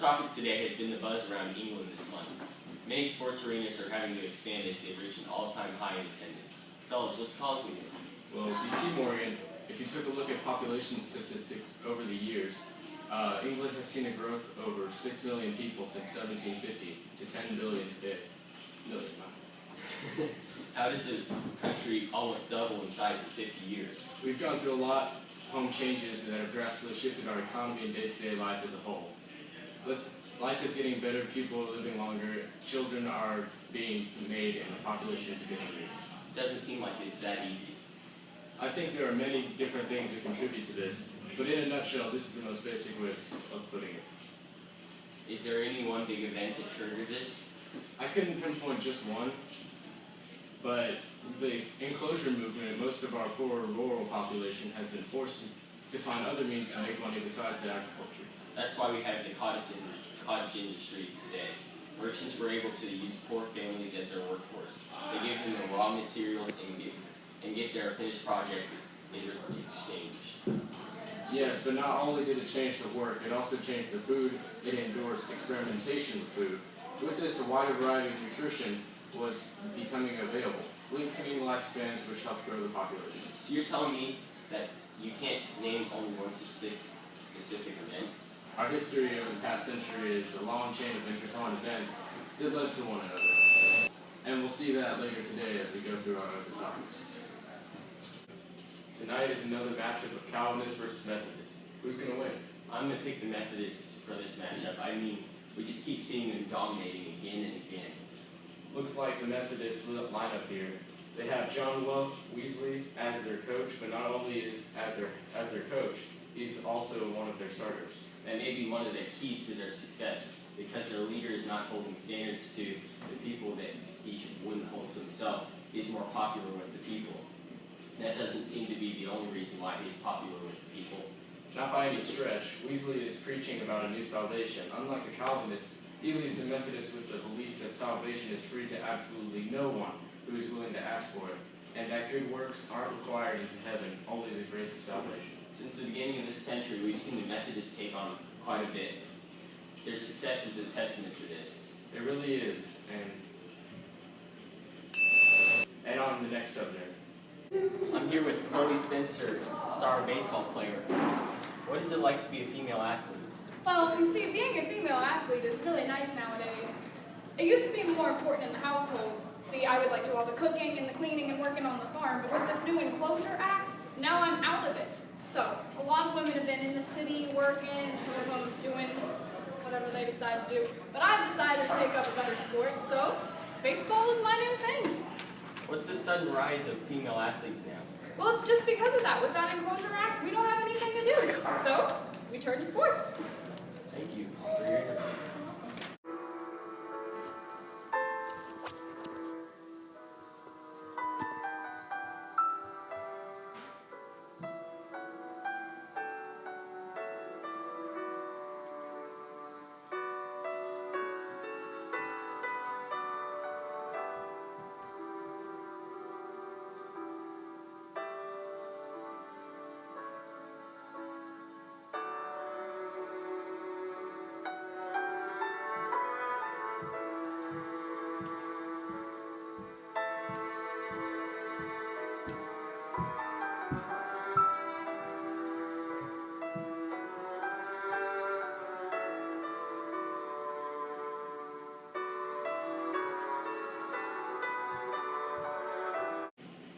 topic today has been the buzz around England this month. Many sports arenas are having to expand as they reach an all-time high in attendance. Fellas, what's causing this? Well, you see, Morgan, if you took a look at population statistics over the years, England has seen a growth of over 6 million people since 1750 to 10 billion today. How does a country almost double in size in 50 years? We've gone through a lot of home changes that have drastically shifted our economy and day-to-day life as a whole. Life is getting better, people are living longer, children are being made, and the population is getting bigger. Doesn't seem like it's that easy. I think there are many different things that contribute to this, but in a nutshell, this is the most basic way of putting it. Is there any one big event that triggered this? I couldn't pinpoint just one, but the enclosure movement, most of our poor rural population has been forced to find other means to make money besides the agriculture. That's why we have the cottage industry today. Merchants were able to use poor families as their workforce. They gave them the raw materials and get their finished project in exchange. Yes, but not only did it change the work, it also changed the food. It endorsed experimentation with food. With this, a wider variety of nutrition was becoming available, lengthening lifespans, which helped grow the population. So you're telling me that you can't name only one specific event? Our history over the past century is a long chain of intertwined events that led to one another. And we'll see that later today as we go through our other topics. Tonight is another matchup of Calvinists versus Methodists. Who's going to win? I'm going to pick the Methodists for this matchup. I mean, we just keep seeing them dominating again and again. Looks like the Methodist lineup here. They have John Wesley as their coach, but not only is as their coach, he's also one of their starters. That may be one of the keys to their success, because their leader is not holding standards to the people that he wouldn't hold to himself. He's more popular with the people. That doesn't seem to be the only reason why he's popular with the people. Not by any stretch. Wesley is preaching about a new salvation. Unlike the Calvinists, he leaves the Methodists with the belief that salvation is free to absolutely no one who is willing to ask for it, and that good works aren't required into heaven, only the grace of salvation. Since the beginning of this century, we've seen the Methodists take on quite a bit. Their success is a testament to this. It really is, and on the next subject. I'm here with Chloe Spencer, star baseball player. What is it like to be a female athlete? Well, you see, being a female athlete is really nice nowadays. It used to be more important in the household. See, I would like to do all the cooking and the cleaning and working on the farm, but with this new Enclosure Act, now I'm out of it. So, a lot of women have been in the city working, some of them doing whatever they decide to do. But I've decided to take up a better sport, so baseball is my new thing. What's the sudden rise of female athletes now? Well, it's just because of that. With that Enclosure Act, we don't have anything to do. So, we turn to sports. Thank you for your interview.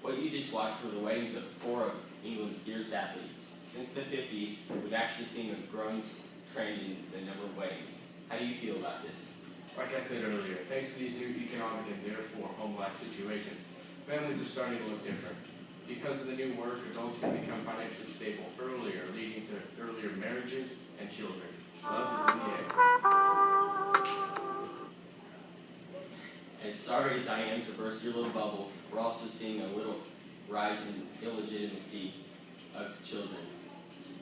What you just watched were the weddings of 4 of England's dearest athletes. Since the 50s, we've actually seen a growing trend in the number of weddings. How do you feel about this? Like I said earlier, thanks to these new economic and therefore home life situations, families are starting to look different. Because of the new work, adults can become financially stable earlier, leading to earlier marriages and children. Love is in the air. As sorry as I am to burst your little bubble, we're also seeing a little rise in illegitimacy of children.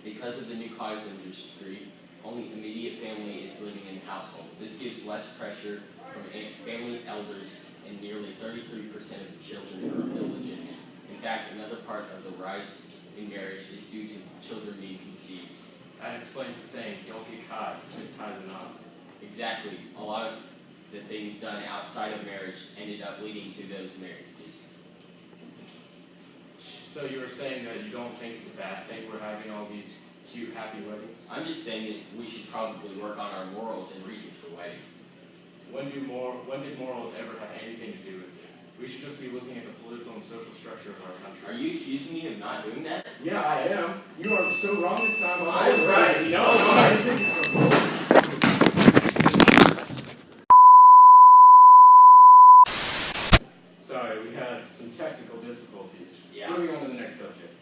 Because of the new cottage industry, only immediate family is living in the household. This gives less pressure from family elders, and nearly 33% of children are illegitimate. In fact, another part of the rise in marriage is due to children being conceived. That explains the saying, don't get caught, just tie the knot. Exactly. A lot of the things done outside of marriage ended up leading to those marriages. So you were saying that you don't think it's a bad thing we're having all these cute, happy weddings? I'm just saying that we should probably work on our morals and reasons for wedding. When did morals ever have anything to do with it? We should just be looking at the political and social structure of our country. Are you accusing me of not doing that? Yeah, I am. You are so wrong this time. I was right. No, I take this from you. Sorry, we had some technical difficulties. Yeah. Moving on to the next subject.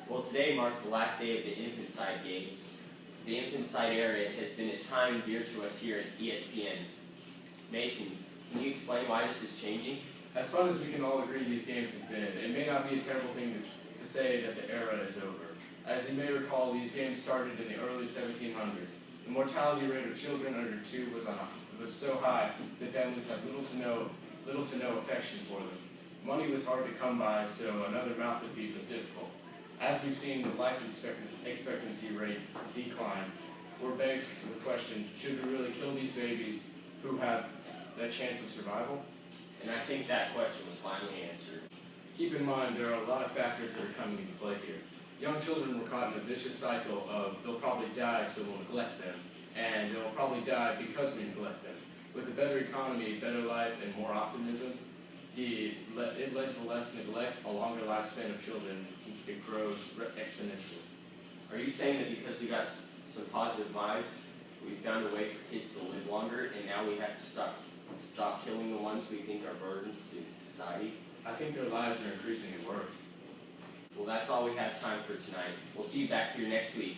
Well, today marked the last day of the Infanticide Games. The Infanticide area has been a time dear to us here at ESPN. Mason, can you explain why this is changing? As fun as we can all agree these games have been, it may not be a terrible thing to say that the era is over. As you may recall, these games started in the early 1700s. The mortality rate of children under 2 was so high that families had little to no affection for them. Money was hard to come by, so another mouth to feed was difficult. As we've seen the life expectancy rate decline, we're begged the question, should we really kill these babies who have that chance of survival? And I think that question was finally answered. Keep in mind, there are a lot of factors that are coming into play here. Young children were caught in a vicious cycle of they'll probably die, so we'll neglect them, and they'll probably die because we neglect them. With a better economy, better life, and more optimism, it led to less neglect, a longer lifespan of children. It grows exponentially. Are you saying that because we got some positive vibes, we found a way for kids to live longer, and now we have to stop killing the ones we think are burdens to society? I think their lives are increasing in worth. Well, that's all we have time for tonight. We'll see you back here next week.